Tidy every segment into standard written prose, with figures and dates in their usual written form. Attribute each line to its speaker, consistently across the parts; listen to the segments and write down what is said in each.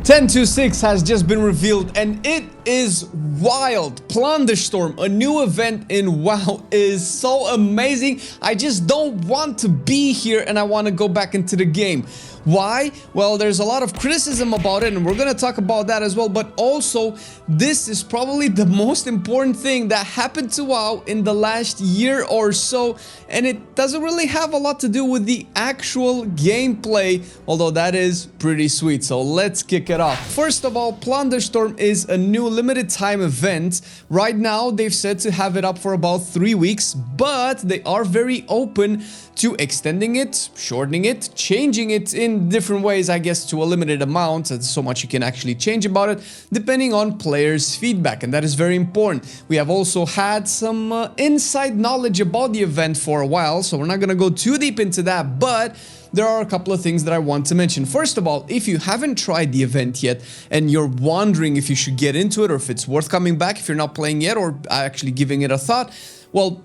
Speaker 1: 10.26 has just been revealed and it is wild. Plunderstorm, a new event in WoW, is so amazing. I just don't want to be here and I want to go back into the game. Why? Well, there's a lot of criticism about it and we're going to talk about that as well, but also this is probably the most important thing that happened to WoW in the last year or so, and it doesn't really have a lot to do with the actual gameplay, although that is pretty sweet. So let's kick it off. First of all, Plunderstorm is a new limited time event. Right now they've said to have it up for about 3 weeks, but they are very open to extending it, shortening it, changing it in different ways, I guess, to a limited amount. There's so much you can actually change about it depending on players' feedback, and that is very important. We have also had some inside knowledge about the event for a while, so we're not gonna go too deep into that, but there are a couple of things that I want to mention. First of all, if you haven't tried the event yet and you're wondering if you should get into it or if it's worth coming back, if you're not playing yet or actually giving it a thought, well,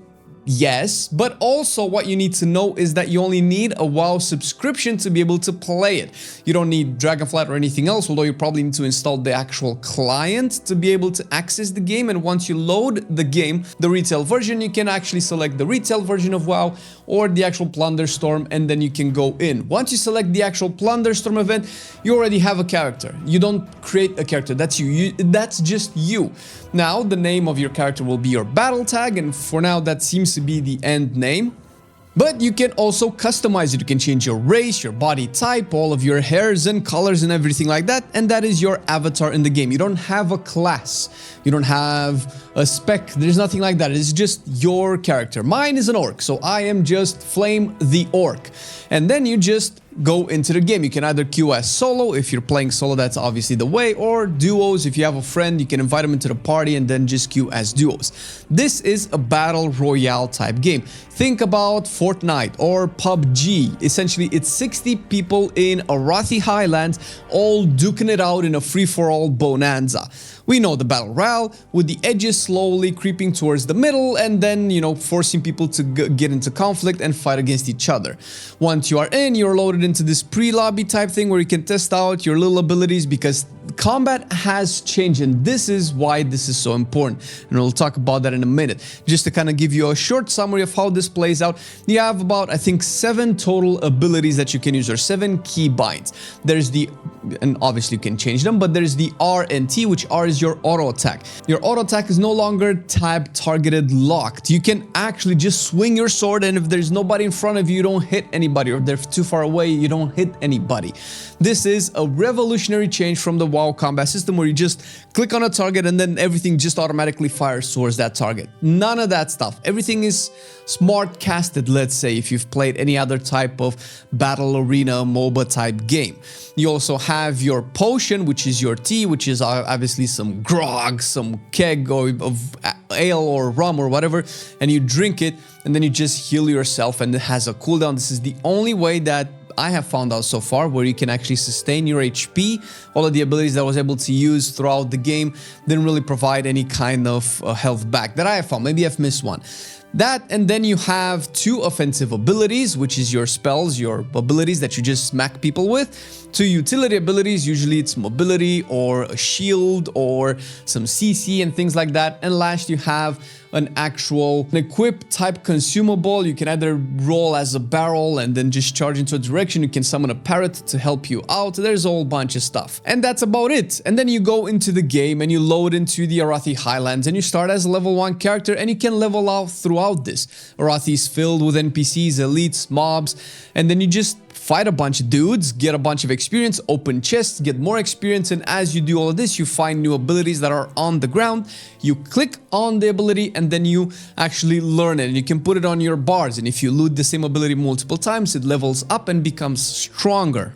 Speaker 1: yes, but also what you need to know is that you only need a WoW subscription to be able to play it. You don't need Dragonflight or anything else, although you probably need to install the actual client to be able to access the game. And once you load the game, the retail version, you can actually select the retail version of WoW or the actual Plunderstorm, and then you can go in. Once you select the actual Plunderstorm event, you already have a character. You don't create a character, that's you. That's just you. Now, the name of your character will be your battle tag, and for now that seems to be the end name. But you can also customize it. You can change your race, your body type, all of your hairs and colors and everything like that. And that is your avatar in the game. You don't have a class. You don't have a spec. There's nothing like that. It's just your character. Mine is an orc, so I am just Flame the Orc. And then you just go into the game. You can either queue as solo. If you're playing solo, that's obviously the way, or duos. If you have a friend, you can invite them into the party and then just queue as duos. This is a battle royale type game. Think about Fortnite or PUBG. Essentially, it's 60 people in Arathi Highlands all duking it out in a free-for-all bonanza. We know the battle royale, with the edges slowly creeping towards the middle and then, you know, forcing people to get into conflict and fight against each other. Once you are in, you're loaded into this pre-lobby type thing where you can test out your little abilities, because combat has changed, and this is why this is so important, and we'll talk about that in a minute. Just to kind of give you a short summary of how this plays out, you have about, I think, 7 total abilities that you can use, or 7 key binds. There's the, and obviously you can change them, but there's the R and T, which R is your auto attack. Your auto attack is no longer tab targeted locked. You can actually just swing your sword, and if there's nobody in front of you, you don't hit anybody, or if they're too far away, you don't hit anybody. This is a revolutionary change from the WoW combat system where you just click on a target and then everything just automatically fires towards that target. None of that stuff. Everything is smart casted, let's say, if you've played any other type of battle arena MOBA type game. You also have your potion, which is your tea, which is obviously some grog, some keg of ale or rum or whatever, and you drink it and then you just heal yourself, and it has a cooldown. This is the only way that I have found out so far where you can actually sustain your HP. All of the abilities that I was able to use throughout the game didn't really provide any kind of health back that I have found. Maybe I've missed one. That, and then you have 2 offensive abilities, which is your spells, your abilities that you just smack people with. 2 utility abilities, usually it's mobility or a shield or some CC and things like that. And last, you have an equip type consumable. You can either roll as a barrel and then just charge into a direction. You can summon a parrot to help you out. There's a whole bunch of stuff. And that's about it. And then you go into the game and you load into the Arathi Highlands and you start as a level 1 character, and you can level out throughout this. Arathi is filled with NPCs, elites, mobs, and then you just fight a bunch of dudes, get a bunch of experience, open chests, get more experience, and as you do all of this, you find new abilities that are on the ground. You click on the ability and then you actually learn it, and you can put it on your bars, and if you loot the same ability multiple times, it levels up and becomes stronger.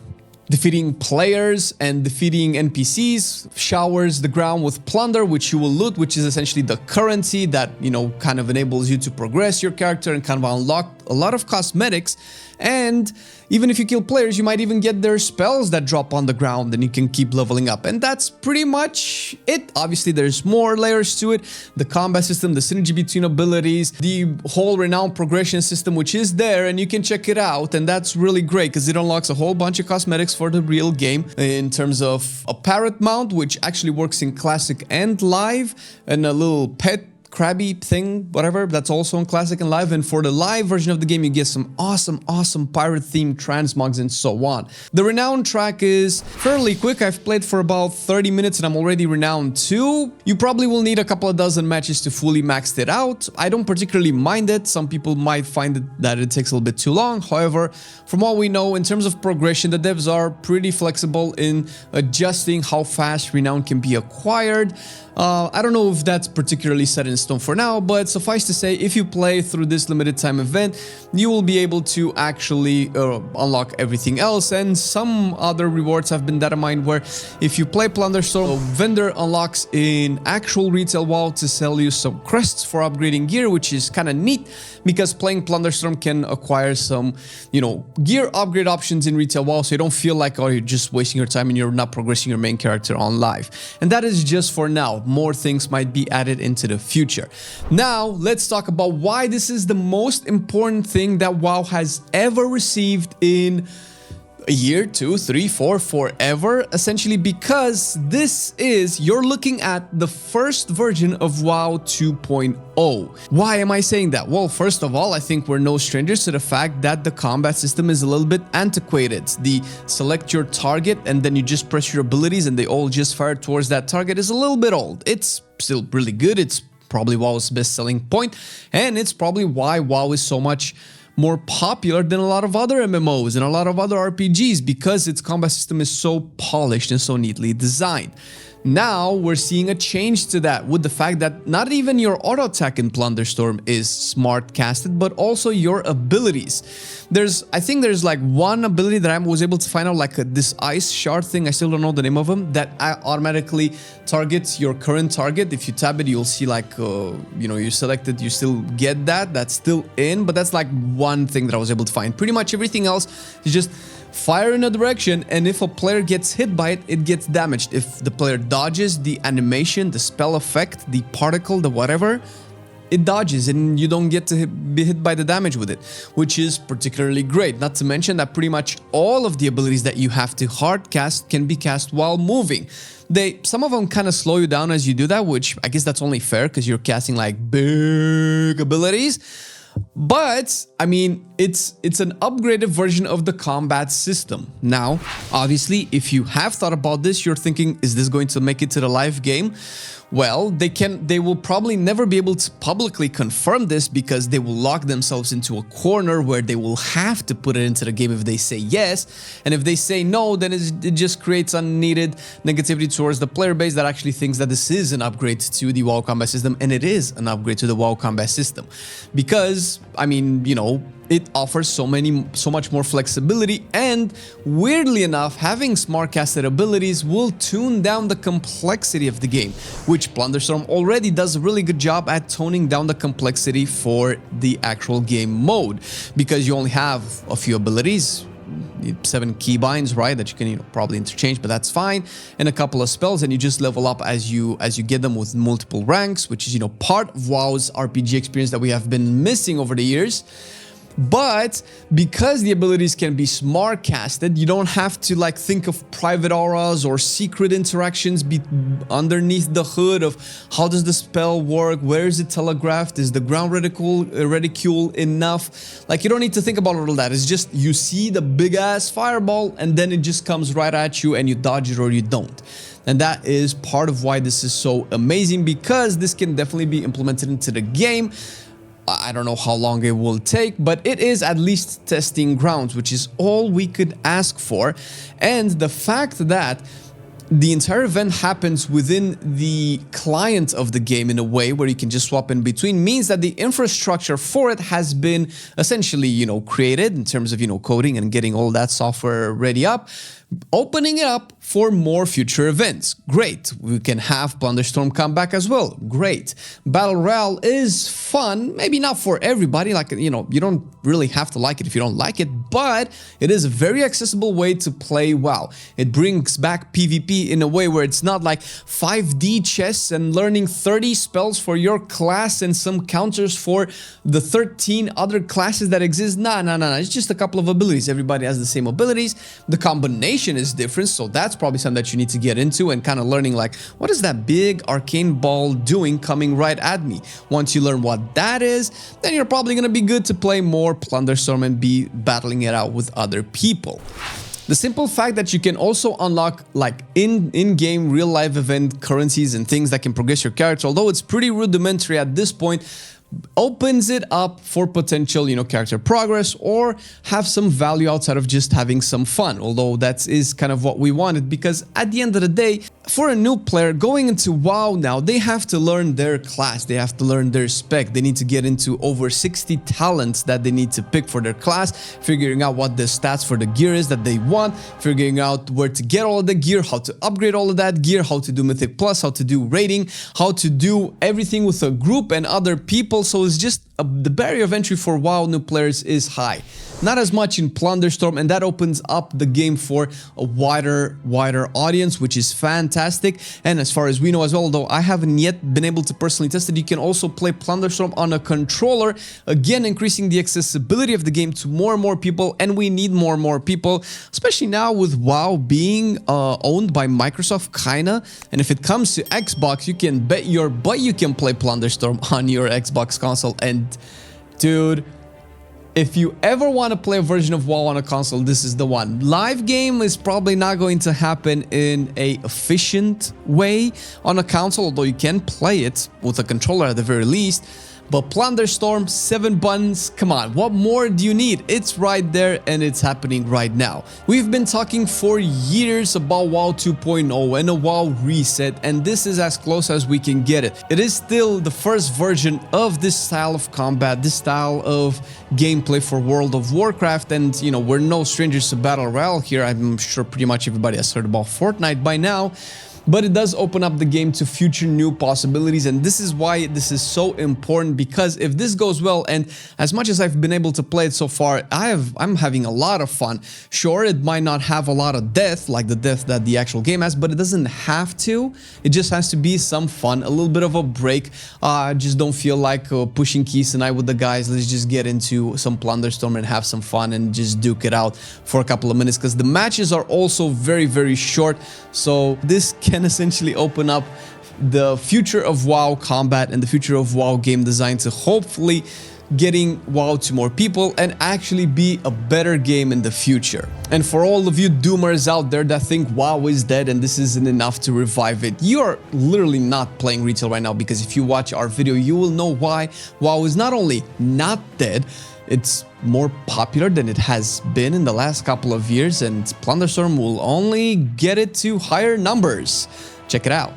Speaker 1: Defeating players and defeating NPCs showers the ground with plunder, which you will loot, which is essentially the currency that, you know, kind of enables you to progress your character and kind of unlock a lot of cosmetics, and even if you kill players, you might even get their spells that drop on the ground and you can keep leveling up. And that's pretty much it. Obviously, there's more layers to it. The combat system, the synergy between abilities, the whole Renown progression system, which is there, and you can check it out. And that's really great because it unlocks a whole bunch of cosmetics for the real game in terms of a parrot mount, which actually works in Classic and Live, and a little pet crabby thing, whatever, that's also on Classic and Live. And for the live version of the game, you get some awesome pirate themed transmogs and so on. The Renown track is fairly quick. I've played for about 30 minutes and I'm already Renown 2. You probably will need a couple of dozen matches to fully max it out. I don't particularly mind it. Some people might find that it takes a little bit too long. However, from what we know, in terms of progression, the devs are pretty flexible in adjusting how fast Renown can be acquired. I don't know if that's particularly set in stone for now, but suffice to say, if you play through this limited time event, you will be able to actually unlock everything else. And some other rewards have been determined where if you play Plunderstorm, a vendor unlocks in actual retail WoW to sell you some crests for upgrading gear, which is kind of neat because playing Plunderstorm can acquire some, gear upgrade options in retail WoW, so you don't feel like, oh, you're just wasting your time and you're not progressing your main character on live. And that is just for now. More things might be added into the future. Now, let's talk about why this is the most important thing that WoW has ever received in a year, 2, 3, 4, forever, essentially, because you're looking at the first version of WoW 2.0. Why am I saying that? Well, first of all, I think we're no strangers to the fact that the combat system is a little bit antiquated. The select your target and then you just press your abilities and they all just fire towards that target is a little bit old. It's still really good. It's probably WoW's best selling point, and it's probably why WoW is so much more popular than a lot of other MMOs and a lot of other RPGs, because its combat system is so polished and so neatly designed. Now we're seeing a change to that with the fact that not even your auto attack in Plunderstorm is smart casted, but also your abilities. I think there's like one ability that I was able to find out, like this ice shard thing, I still don't know the name of them, that automatically targets your current target. If you tap it, you'll see like, you selected, you still get that's still in, but that's like one thing that I was able to find. Pretty much everything else is just fire in a direction, and if a player gets hit by it, it gets damaged. If the player dodges the animation, the spell effect, the particle, the whatever, it dodges and you don't get to be hit by the damage with it, which is particularly great. Not to mention that pretty much all of the abilities that you have to hard cast can be cast while moving. Some of them kind of slow you down as you do that, which I guess that's only fair because you're casting like big abilities. But I mean, it's an upgraded version of the combat system. Now, obviously, if you have thought about this, you're thinking, is this going to make it to the live game? Well, they will probably never be able to publicly confirm this because they will lock themselves into a corner where they will have to put it into the game if they say yes. And if they say no, then it just creates unneeded negativity towards the player base that actually thinks that this is an upgrade to the WoW combat system, and it is an upgrade to the WoW combat system. Because, I mean, it offers so much more flexibility, and weirdly enough, having smart casted abilities will tune down the complexity of the game, which Plunderstorm already does a really good job at toning down the complexity for the actual game mode, because you only have a few abilities, 7 keybinds, right, that you can probably interchange, but that's fine, and a couple of spells, and you just level up as you get them with multiple ranks, which is part of WoW's RPG experience that we have been missing over the years. But because the abilities can be smart casted, you don't have to like think of private auras or secret interactions underneath the hood of how does the spell work, where is it telegraphed, is the ground reticule enough. Like, you don't need to think about all of that. It's just you see the big ass fireball and then it just comes right at you and you dodge it or you don't. And that is part of why this is so amazing, because this can definitely be implemented into the game. I don't know how long it will take, but it is at least testing grounds, which is all we could ask for. And the fact that the entire event happens within the client of the game in a way where you can just swap in between means that the infrastructure for it has been essentially, created in terms of, coding and getting all that software ready up. Opening it up for more future events. Great. We can have Plunderstorm come back as well. Great. Battle Royale is fun. Maybe not for everybody. Like, you know, you don't really have to like it if you don't like it, but it is a very accessible way to play WoW. It brings back PvP in a way where it's not like 5D chess and learning 30 spells for your class and some counters for the 13 other classes that exist. Nah. It's just a couple of abilities. Everybody has the same abilities. The combination is different, so that's probably something that you need to get into and kind of learning like, what is that big arcane ball doing coming right at me? Once you learn what that is, then you're probably going to be good to play more Plunderstorm and be battling it out with other people. The simple fact that you can also unlock like in-game real-life event currencies and things that can progress your character, although it's pretty rudimentary at this point, opens it up for potential, you know, character progress or have some value outside of just having some fun. Although that is kind of what we wanted, because at the end of the day, for a new player going into WoW now, they have to learn their class, they have to learn their spec, they need to get into over 60 talents that they need to pick for their class, figuring out what the stats for the gear is that they want, figuring out where to get all of the gear, how to upgrade all of that gear, how to do Mythic Plus, how to do rating, how to do everything with a group and other people. So it's just the barrier of entry for WoW new players is high. Not as much in Plunderstorm, and that opens up the game for a wider audience, which is fantastic. And as far as we know as well, though I haven't yet been able to personally test it, you can also play Plunderstorm on a controller, again increasing the accessibility of the game to more and more people, and we need more and more people, especially now with WoW being owned by Microsoft, kinda. And if it comes to Xbox, you can bet your butt you can play Plunderstorm on your Xbox console. And dude, if you ever want to play a version of WoW on a console, this is the one. Live game is probably not going to happen in a efficient way on a console, although you can play it with a controller at the very least. But Plunderstorm, 7 buttons, come on, what more do you need? It's right there and it's happening right now. We've been talking for years about WoW 2.0 and a WoW reset, and this is as close as we can get it. It is still the first version of this style of combat, this style of gameplay for World of Warcraft, and you know, we're no strangers to Battle Royale here. I'm sure pretty much everybody has heard about Fortnite by now. But it does open up the game to future new possibilities, and this is why this is so important, because if this goes well, and as much as I've been able to play it so far, I'm having a lot of fun. Sure, it might not have a lot of death like the death that the actual game has, but it doesn't have to. It just has to be some fun, a little bit of a break. I just don't feel like pushing keys tonight with the guys. Let's just get into some Plunderstorm and have some fun and just duke it out for a couple of minutes, because the matches are also very short, so this can essentially open up the future of WoW combat and the future of WoW game design to hopefully getting WoW to more people and actually be a better game in the future. And for all of you doomers out there that think WoW is dead and this isn't enough to revive it, you are literally not playing retail right now, because if you watch our video, you will know why WoW is not only not dead, it's more popular than it has been in the last couple of years, and Plunderstorm will only get it to higher numbers. Check it out.